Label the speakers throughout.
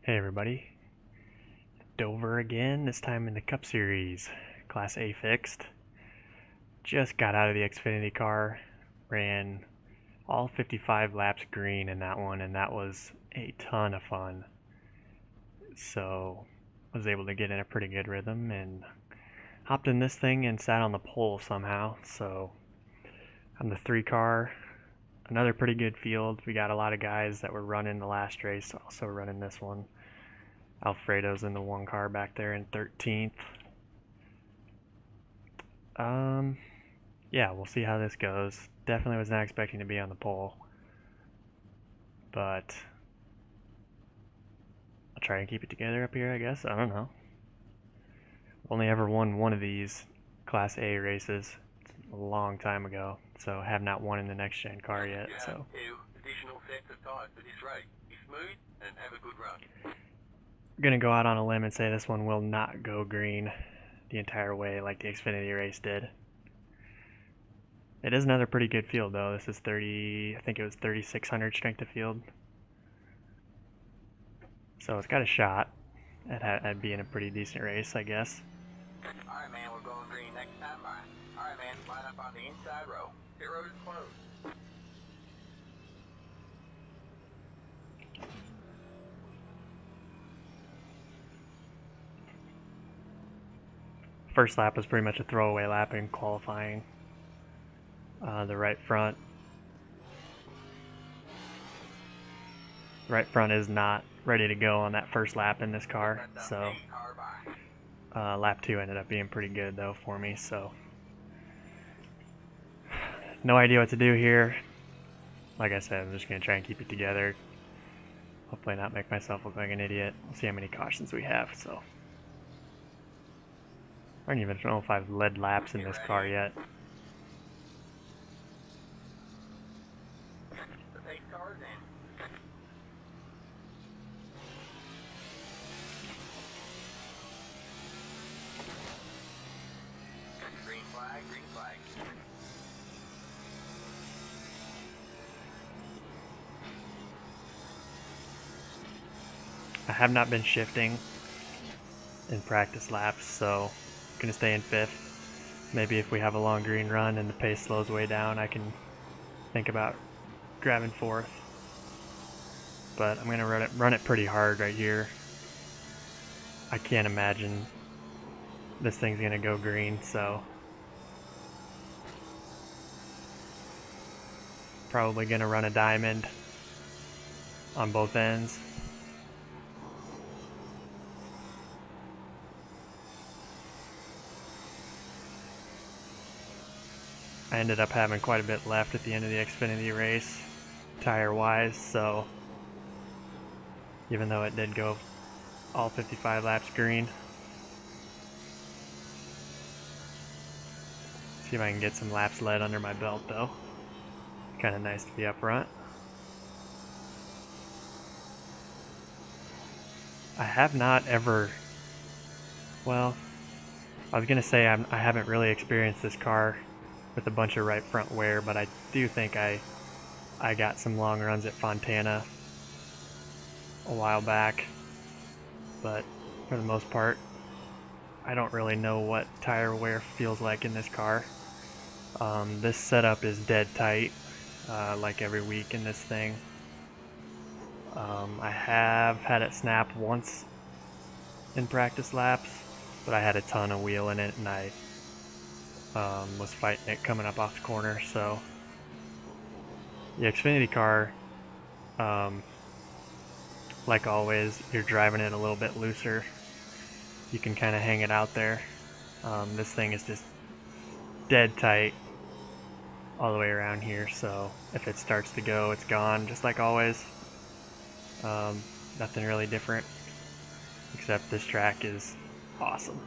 Speaker 1: Hey everybody, Dover again, this time in the Cup Series, Class A fixed. Just got out of the Xfinity car, ran all 55 laps green in that one, and that was a ton of fun. So, was able to get in a pretty good rhythm and hopped in this thing and sat on the pole somehow. So, I'm the 3 car, another pretty good field. We got a lot of guys that were running the last race, also running this one. Alfredo's in the 1 car back there in 13th. Yeah, we'll see how this goes. Definitely was not expecting to be on the pole, but I'll try and keep it together up here, I guess. I don't know. Only ever won one of these Class A races a long time ago, so have not won in the next gen car yet. So
Speaker 2: additional sets of tires for this race. Be smooth and have a good run.
Speaker 1: I'm gonna go out on a limb and say this one will not go green the entire way like the Xfinity race did. It is another pretty good field though. This is 30, I think it was 3,600 strength of field. So it's got a shot at being a pretty decent race, I guess.
Speaker 2: Alright man, we're going green next time by. Alright man, line up on the inside row. Pit road is closed.
Speaker 1: First lap was pretty much a throwaway lap in qualifying. The right front is not ready to go on that first lap in this car, so lap 2 ended up being pretty good though for me, so no idea what to do here. Like I said, I'm just going to try and keep it together, hopefully not make myself look like an idiot. We'll see how many cautions we have. So I don't even know if I've led laps in this car yet.
Speaker 2: Green flag, green flag.
Speaker 1: I have not been shifting in practice laps, so I'm going to stay in 5th. Maybe if we have a long green run and the pace slows way down, I can think about grabbing 4th. But I'm going to run it pretty hard right here. I can't imagine this thing's going to go green, so probably going to run a diamond on both ends. I ended up having quite a bit left at the end of the Xfinity race, tire-wise, so even though it did go all 55 laps green. See if I can get some laps led under my belt though. Kind of nice to be up front. I have not ever, well, I was going to say I haven't really experienced this car with a bunch of right front wear, but I do think I got some long runs at Fontana a while back, but for the most part I don't really know what tire wear feels like in this car. This setup is dead tight, like every week in this thing. I have had it snap once in practice laps, but I had a ton of wheel in it and I was fighting it coming up off the corner. So the Xfinity car, like always, you're driving it a little bit looser. You can kind of hang it out there. This thing is just dead tight all the way around here, so if it starts to go, it's gone, just like always. Nothing really different, except this track is awesome.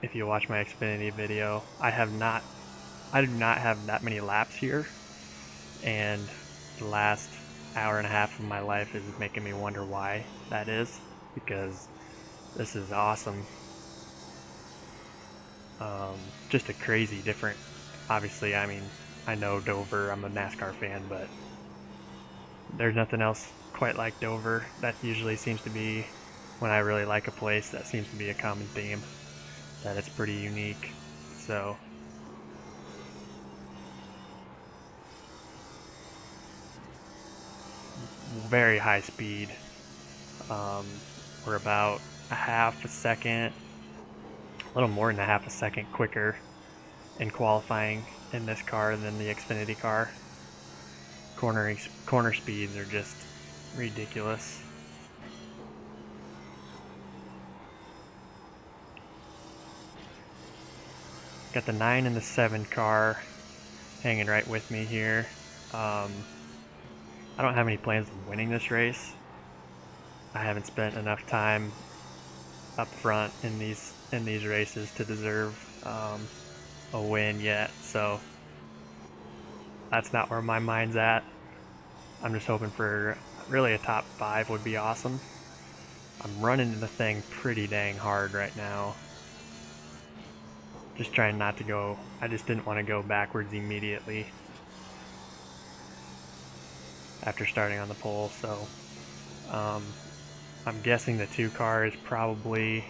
Speaker 1: If you watch my Xfinity video, I do not have that many laps here, and the last hour and a half of my life is making me wonder why that is, because this is awesome. Just a crazy different, obviously, I mean, I know Dover, I'm a NASCAR fan, but There's nothing else quite like Dover. That usually seems to be, when I really like a place, that seems to be a common theme, that it's pretty unique. So very high speed. We're about a half a second, a little more than a half a second quicker in qualifying in this car than the Xfinity car. Corner speeds are just ridiculous. Got the 9 and the 7 car hanging right with me here. I don't have any plans of winning this race. I haven't spent enough time up front in these races to deserve a win yet, so that's not where my mind's at. I'm just hoping for really a top 5 would be awesome. I'm running the thing pretty dang hard right now. Just trying not to go, I just didn't want to go backwards immediately after starting on the pole, so I'm guessing the 2 car is probably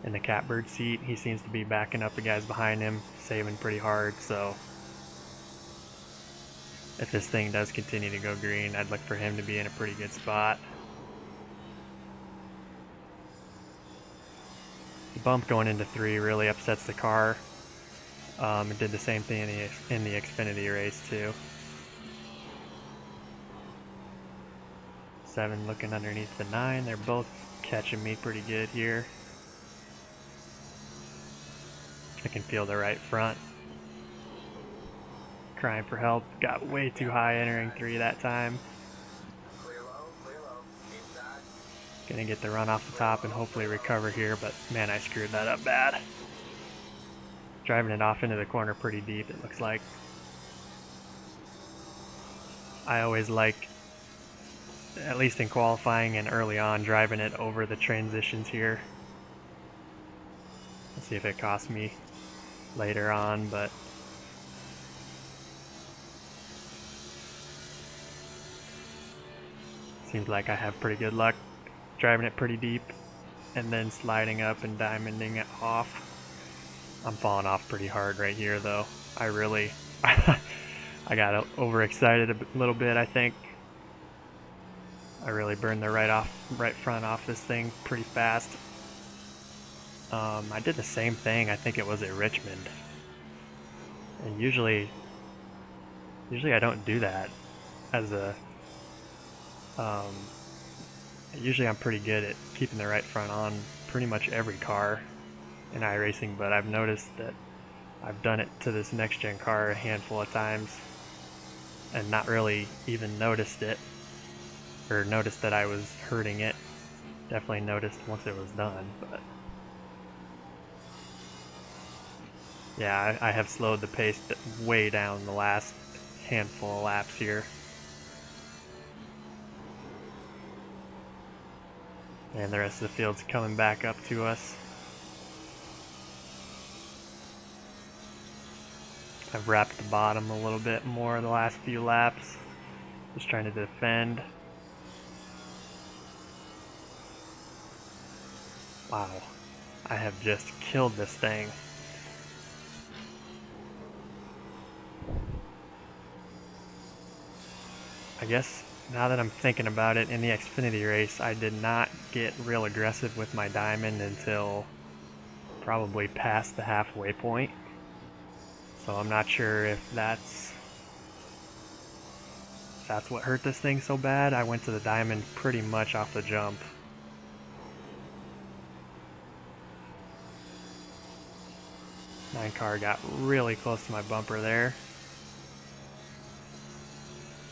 Speaker 1: in the catbird seat. He seems to be backing up the guys behind him, saving pretty hard, so if this thing does continue to go green, I'd look for him to be in a pretty good spot. The bump going into 3 really upsets the car. It did the same thing in the Xfinity race too. 7 looking underneath the 9. They're both catching me pretty good here. I can feel the right front crying for help. Got way too high entering 3 that time. Gonna get the run off the top and hopefully recover here, but man, I screwed that up bad. Driving it off into the corner pretty deep, it looks like. I always like, at least in qualifying and early on, driving it over the transitions here. Let's see if it costs me later on, but seems like I have pretty good luck driving it pretty deep and then sliding up and diamonding it off. I'm falling off pretty hard right here though. I really I got overexcited a little bit, I think. I really burned the right front off this thing pretty fast. I did the same thing, I think it was at Richmond. And usually I don't do that as a usually I'm pretty good at keeping the right front on pretty much every car in iRacing, but I've noticed that I've done it to this next gen car a handful of times and not really even noticed it, or noticed that I was hurting it. Definitely noticed once it was done, but yeah, I have slowed the pace way down the last handful of laps here. And the rest of the field's coming back up to us. I've wrapped the bottom a little bit more the last few laps. Just trying to defend. Wow, I have just killed this thing. I guess now that I'm thinking about it, in the Xfinity race, I did not get real aggressive with my diamond until probably past the halfway point. So I'm not sure if that's what hurt this thing so bad. I went to the diamond pretty much off the jump. Nine car got really close to my bumper there.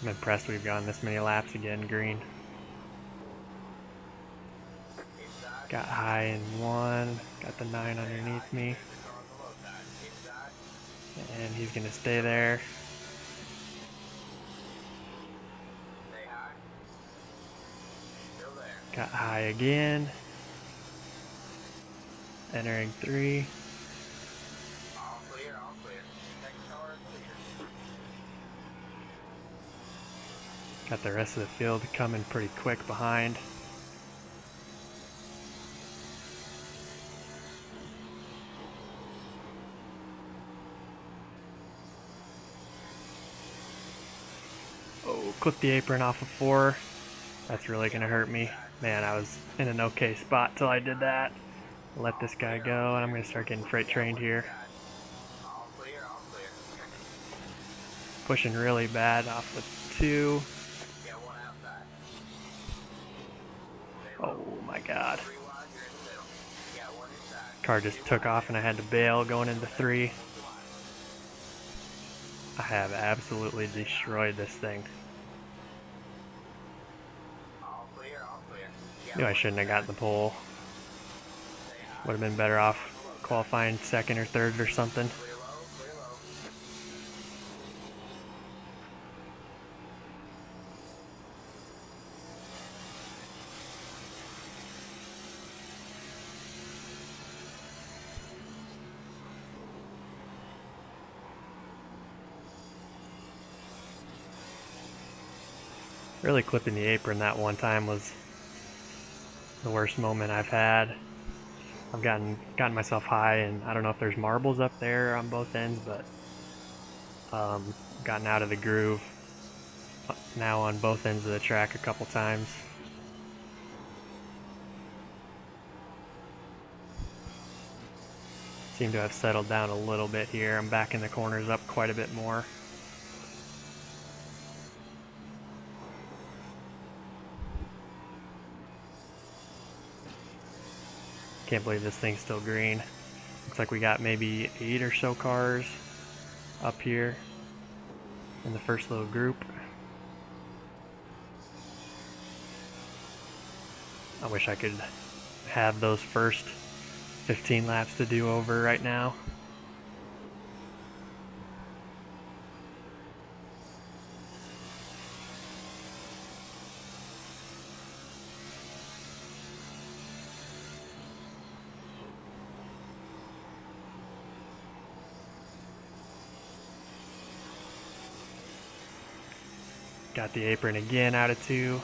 Speaker 1: I'm impressed we've gone this many laps again green. Got high in 1, got the 9 underneath me. And he's gonna stay there. Got high again. Entering 3.
Speaker 2: All clear, all clear. Next car is clear.
Speaker 1: Got the rest of the field coming pretty quick behind. Oh, clipped the apron off of 4. That's really gonna hurt me. Man, I was in an okay spot till I did that. Let this guy go, and I'm gonna start getting freight trained here.
Speaker 2: All clear, all clear.
Speaker 1: Pushing really bad off the 2.
Speaker 2: Got one outside.
Speaker 1: Oh my god.
Speaker 2: 3 wide, you're in the middle. Got one inside.
Speaker 1: Car just took off and I had to bail going into 3. I have absolutely destroyed this thing.
Speaker 2: All clear, all clear.
Speaker 1: Knew I shouldn't have gotten the pole. Would have been better off qualifying 2nd or 3rd or something.
Speaker 2: Clear low, clear low.
Speaker 1: Really clipping the apron that one time was the worst moment I've had. I've gotten myself high, and I don't know if there's marbles up there on both ends, but gotten out of the groove now on both ends of the track a couple times. Seem to have settled down a little bit here. I'm backing the corners up quite a bit more. Can't believe this thing's still green. Looks like we got maybe 8 or so cars up here in the first little group. I wish I could have those first 15 laps to do over right now. Got the apron again out of 2.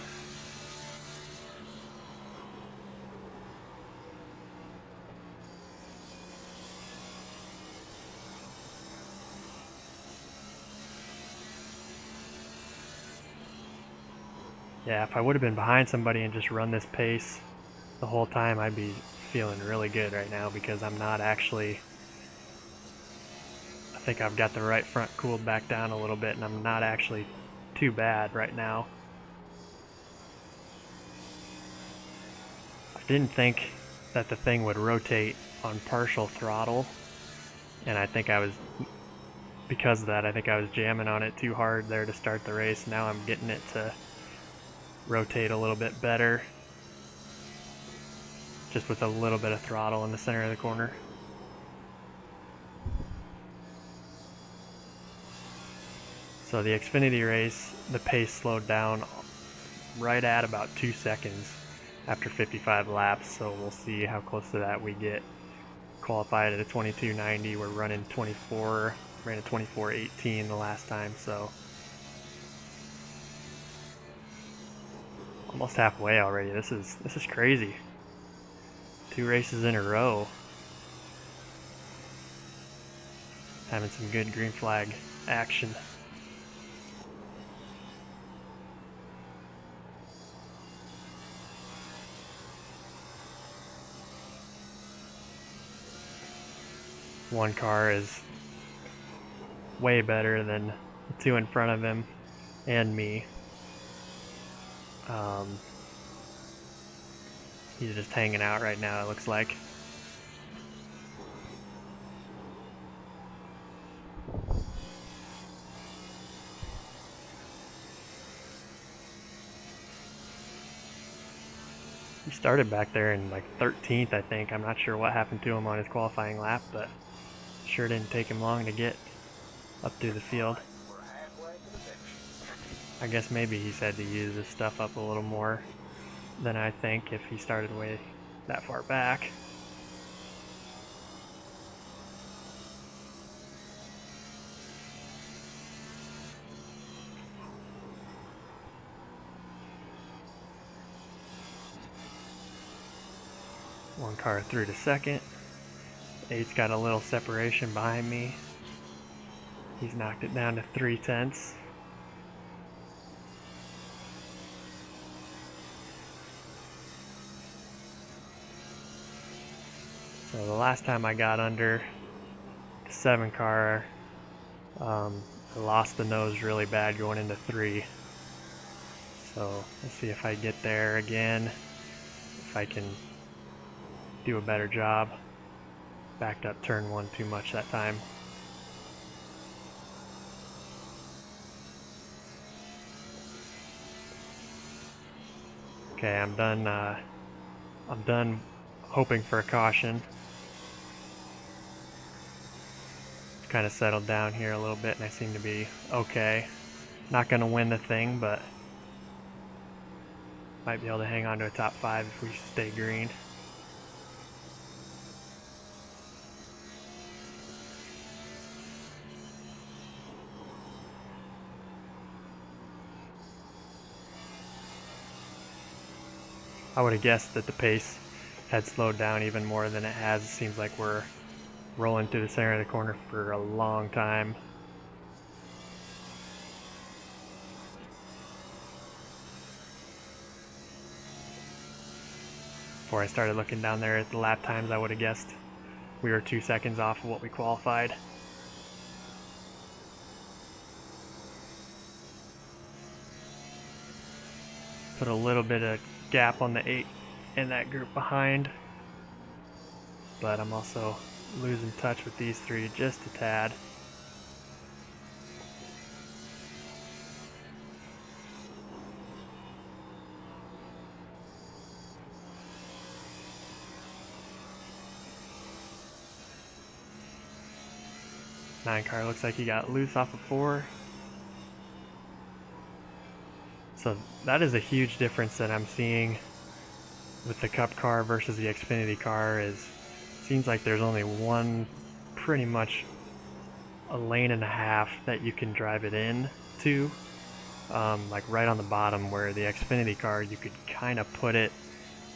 Speaker 1: Yeah, if I would have been behind somebody and just run this pace the whole time, I'd be feeling really good right now, because I'm not actually... I think I've got the right front cooled back down a little bit, and I'm not actually too bad right now. I didn't think that the thing would rotate on partial throttle, and I think I was... Because of that, I think I was jamming on it too hard there to start the race. Now I'm getting it to rotate a little bit better, just with a little bit of throttle in the center of the corner. So the Xfinity race, the pace slowed down right at about 2 seconds after 55 laps, so we'll see how close to that we get. Qualified at a 22.90, we're running 24, ran a 24.18 the last time, so almost halfway already. This is crazy. 2 races in a row. Having some good green flag action. One car is way better than the 2 in front of him and me. He's just hanging out right now, it looks like. He started back there in like 13th, I think. I'm not sure what happened to him on his qualifying lap, but sure didn't take him long to get up through the field.
Speaker 2: We're halfway to the finish.
Speaker 1: I guess maybe he's had to use his stuff up a little more than I think if he started way that far back. One car through to second. 8's got a little separation behind me. He's knocked it down to 3/10. So the last time I got under the 7 car, I lost the nose really bad going into 3. So let's see if I get there again, if I can do a better job. Backed up turn 1 too much that time. Okay, I'm done hoping for a caution. It's kind of settled down here a little bit and I seem to be okay. Not going to win the thing, but might be able to hang on to a top 5 if we stay green. I would have guessed that the pace had slowed down even more than it has. It seems like we're rolling through the center of the corner for a long time. Before I started looking down there at the lap times, I would have guessed we were 2 seconds off of what we qualified. Put a little bit of gap on the 8 in that group behind, but I'm also losing touch with these 3 just a tad. Nine car looks like he got loose off of 4. So that is a huge difference that I'm seeing with the Cup car versus the Xfinity car. Is seems like there's only one, pretty much a lane and a half that you can drive it in to, like right on the bottom, where the Xfinity car you could kind of put it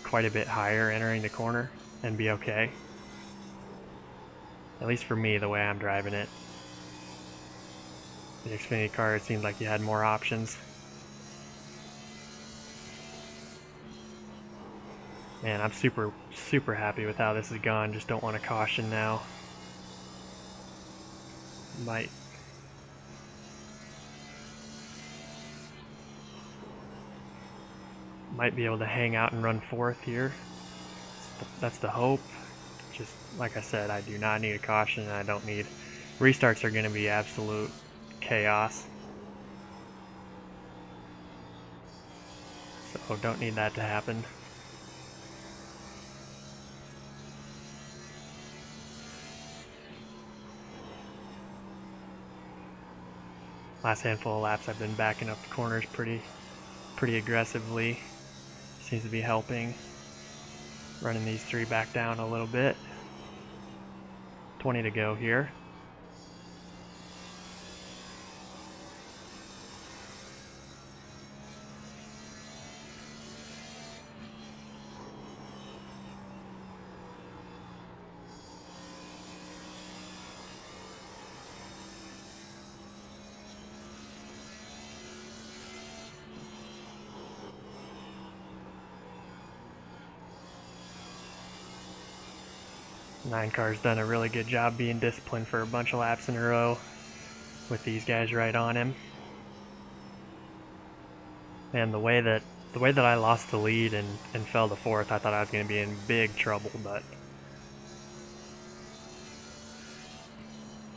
Speaker 1: quite a bit higher entering the corner and be okay. At least for me, the way I'm driving it. The Xfinity car, it seemed like you had more options. Man, I'm super happy with how this has gone. Just don't want to caution now. Might be able to hang out and run 4th here. That's the hope. Just like I said, I do not need a caution, and I don't need... Restarts are going to be absolute chaos. So don't need that to happen. Last handful of laps I've been backing up the corners pretty aggressively. Seems to be helping. Running these 3 back down a little bit. 20 to go here. Nine car's done a really good job being disciplined for a bunch of laps in a row with these guys right on him. And the way that I lost the lead and fell to 4th, I thought I was going to be in big trouble, but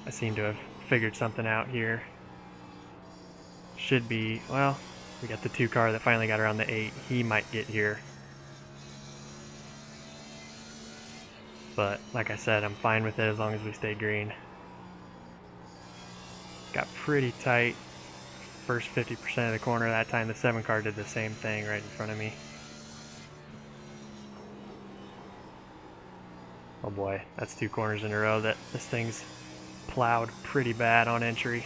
Speaker 1: I seem to have figured something out here. Should be, well, we got the 2 car that finally got around the 8. He might get here. But like I said, I'm fine with it as long as we stay green. Got pretty tight first 50% of the corner that time. The 7 car did the same thing right in front of me. Oh boy, that's 2 corners in a row that this thing's plowed pretty bad on entry.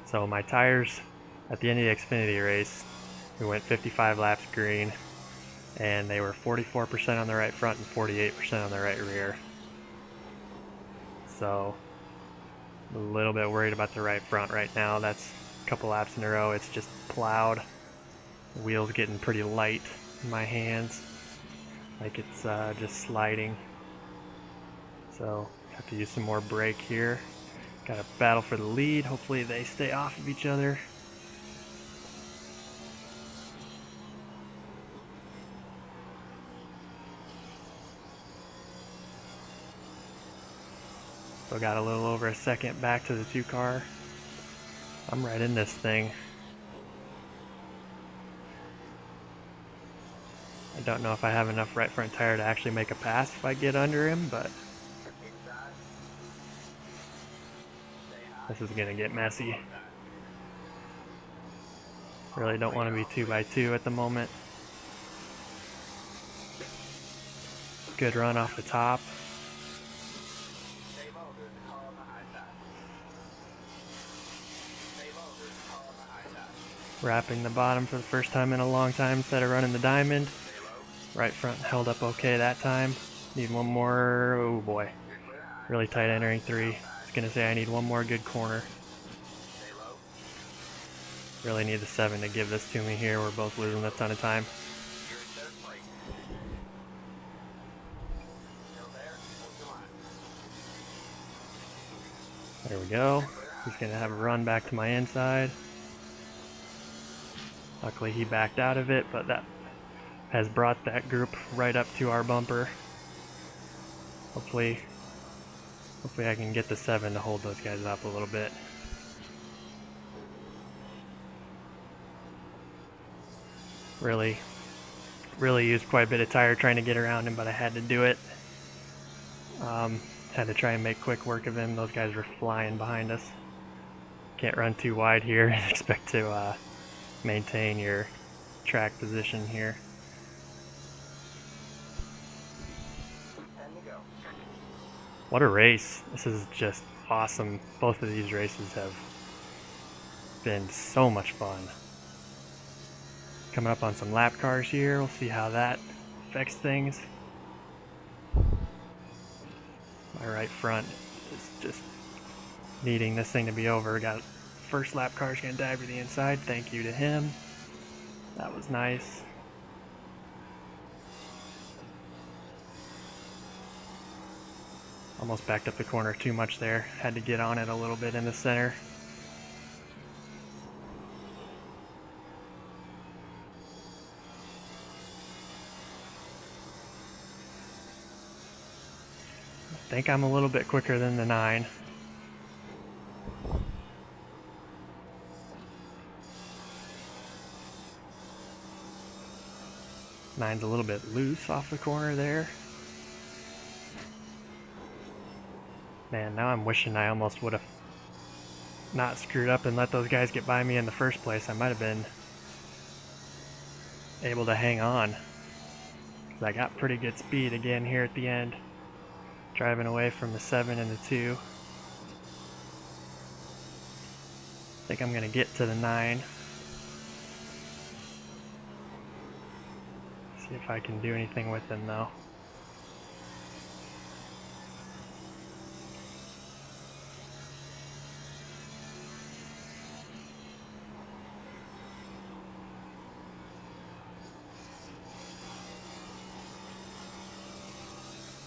Speaker 1: So my tires At the end of the Xfinity race, we went 55 laps green, and they were 44% on the right front and 48% on the right rear. So a little bit worried about the right front right now. That's a couple laps in a row. It's just plowed. The wheel's getting pretty light in my hands, like it's just sliding. So have to use some more brake here. Got to battle for the lead. Hopefully they stay off of each other. Still got a little over a second back to the 2 car. I'm right in this thing. I don't know if I have enough right front tire to actually make a pass if I get under him, but this is gonna get messy. Really don't want to be 2x2 at the moment. Good run off the top. Wrapping the bottom for the first time in a long time instead of running the diamond. Right front held up okay that time. Need one more. Oh boy. Really tight entering 3. I was going to say I need one more good corner. Really need the 7 to give this to me here. We're both losing a ton of time. There we go. He's going to have a run back to my inside. Luckily he backed out of it, but that has brought that group right up to our bumper. Hopefully I can get the 7 to hold those guys up a little bit. Really used quite a bit of tire trying to get around him, but I had to do it. Had to try and make quick work of him. Those guys were flying behind us. Can't run too wide here and expect to maintain your track position here. What a race. This is just awesome. Both of these races have been so much fun. Coming up on some lap cars here. We'll see how that affects things. My right front is just needing this thing to be over. Got first lap car's gonna dive to the inside. Thank you to him. That was nice. Almost backed up the corner too much there. Had to get on it a little bit in the center. I think I'm a little bit quicker than the 9. Nine's a little bit loose off the corner there. Man, now I'm wishing I almost would have not screwed up and let those guys get by me in the first place. I might have been able to hang on. 'Cause I got pretty good speed again here at the end. Driving away from the 7 and the 2. I think I'm going to get to the 9. See if I can do anything with him though.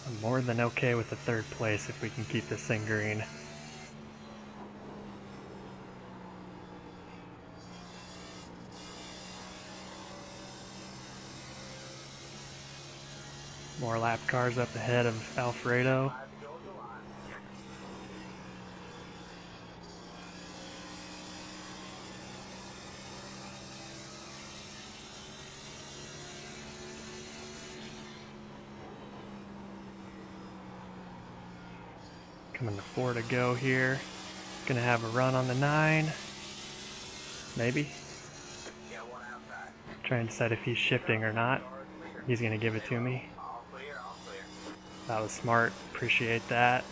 Speaker 1: I'm more than okay with the 3rd place if we can keep this thing green. More lap cars up ahead of Alfredo. Coming to 4 to go here. Gonna have a run on the 9. Maybe. Trying to decide if he's shifting or not. He's gonna give it to me. That was smart. Appreciate that.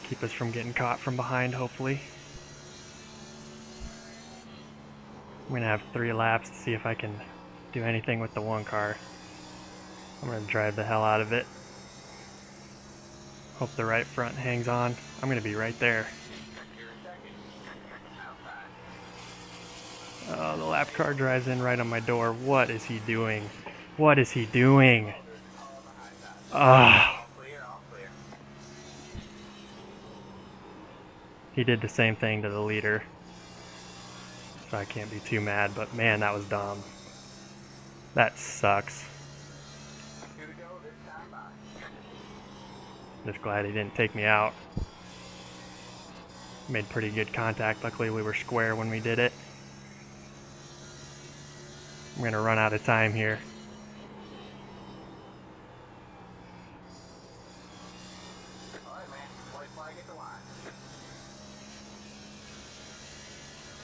Speaker 1: Keep us from getting caught from behind, hopefully. I'm gonna have 3 laps to see if I can do anything with the one car. I'm gonna drive the hell out of it. Hope the right front hangs on. I'm gonna be right there. Oh, the lap car drives in right on my door. What is he doing? What is he doing? Ah. He did the same thing to the leader. So I can't be too mad, but man, that was dumb. That sucks. Just glad he didn't take me out. Made pretty good contact. Luckily we were square when we did it. I'm gonna run out of time here.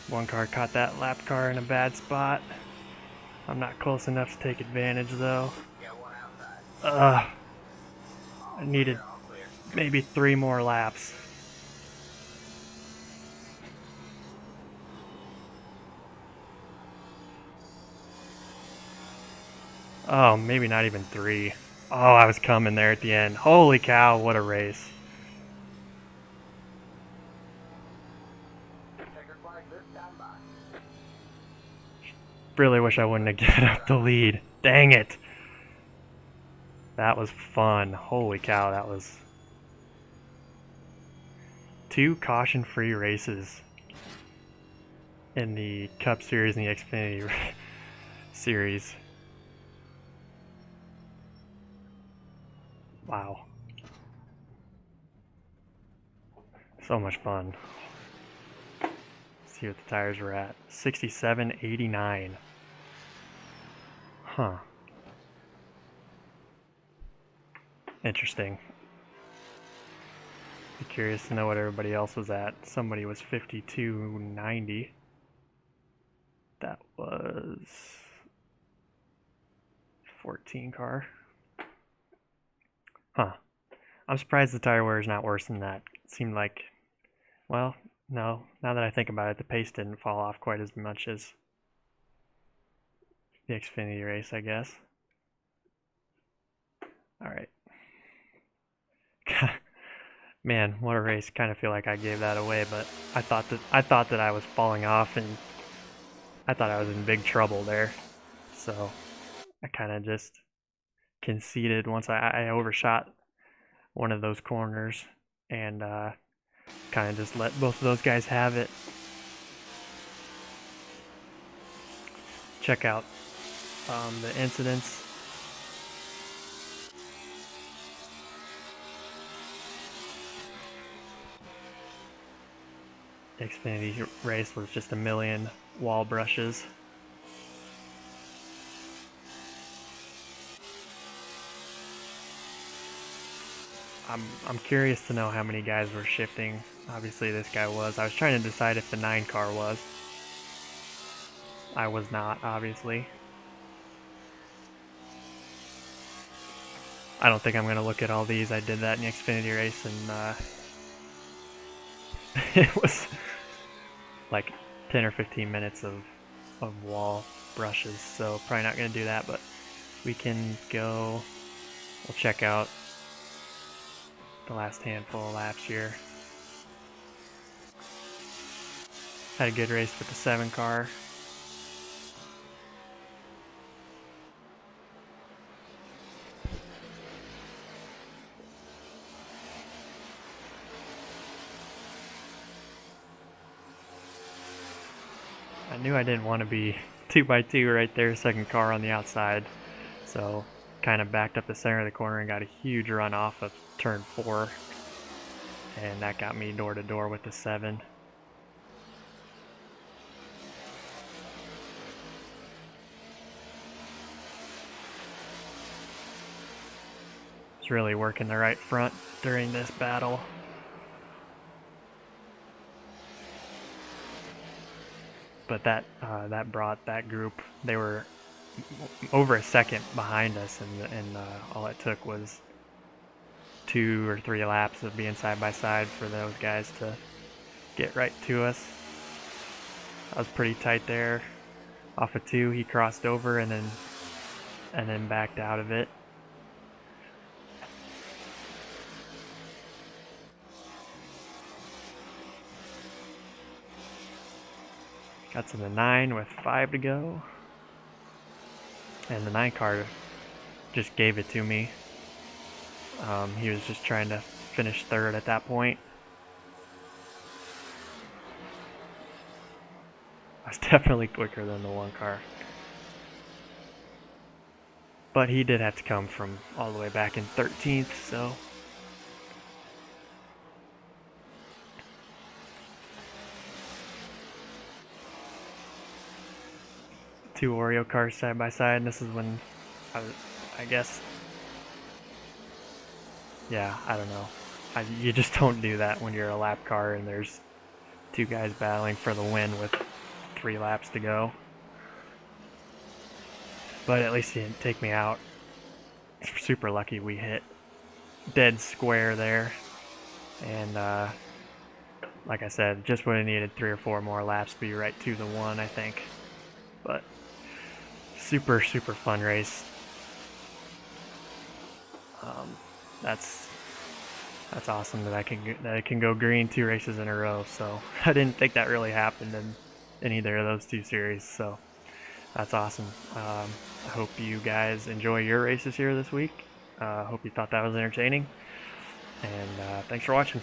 Speaker 1: One car caught that lap car in a bad spot. I'm not close enough to take advantage though. I needed maybe 3 more laps. Oh, maybe not even 3. Oh, I was coming there at the end. Holy cow, what a race. Really wish I wouldn't have given up the lead. Dang it. That was fun. Holy cow, that was 2 caution-free races in the Cup Series and the Xfinity Series. Wow. So much fun. Let's see what the tires were at. 67.89. Huh. Interesting. Be curious to know what everybody else was at. Somebody was 52.90. That was 14 car. Huh. I'm surprised the tire wear is not worse than that. It seemed like, well, no. Now that I think about it, the pace didn't fall off quite as much as the Xfinity race, I guess. Alright. Man, what a race. Kind of feel like I gave that away, but I thought that I was falling off and I thought I was in big trouble there. So I kind of just conceded once I overshot one of those corners and kind of just let both of those guys have it. Check out the incidents. The Xfinity race was just a million wall brushes. I'm curious to know how many guys were shifting. Obviously this guy was. I was trying to decide if the 9 car was. I was not, obviously. I don't think I'm going to look at all these. I did that in the Xfinity race and it was like 10 or 15 minutes of wall brushes, so probably not going to do that, but we can go, we'll check out the last handful of laps here. Had a good race with the 7 car. I knew I didn't want to be 2x2 right there, 2nd car on the outside, so kind of backed up the center of the corner and got a huge run off of turn 4, and that got me door to door with the 7. Was really working the right front during this battle. But that brought that group. They were over a second behind us, and all it took was 2 or 3 laps of being side by side for those guys to get right to us. I was pretty tight there. Off of 2, he crossed over and then backed out of it. Got to the 9 with 5 to go. And the 9 car just gave it to me. He was just trying to finish third at that point. I was definitely quicker than the 1 car. But he did have to come from all the way back in 13th, so... Two Oreo cars side by side, and this is when I guess... Yeah, I don't know. You just don't do that when you're a lap car and there's 2 guys battling for the win with 3 laps to go. But at least he didn't take me out. Super lucky we hit dead square there. And like I said, just would have needed 3 or 4 more laps to be right to the 1, I think. But super fun race. That's awesome that I can go green 2 races in a row. So I didn't think that really happened in either of those 2 series. So that's awesome. I hope you guys enjoy your races here this week. Hope you thought that was entertaining. And thanks for watching.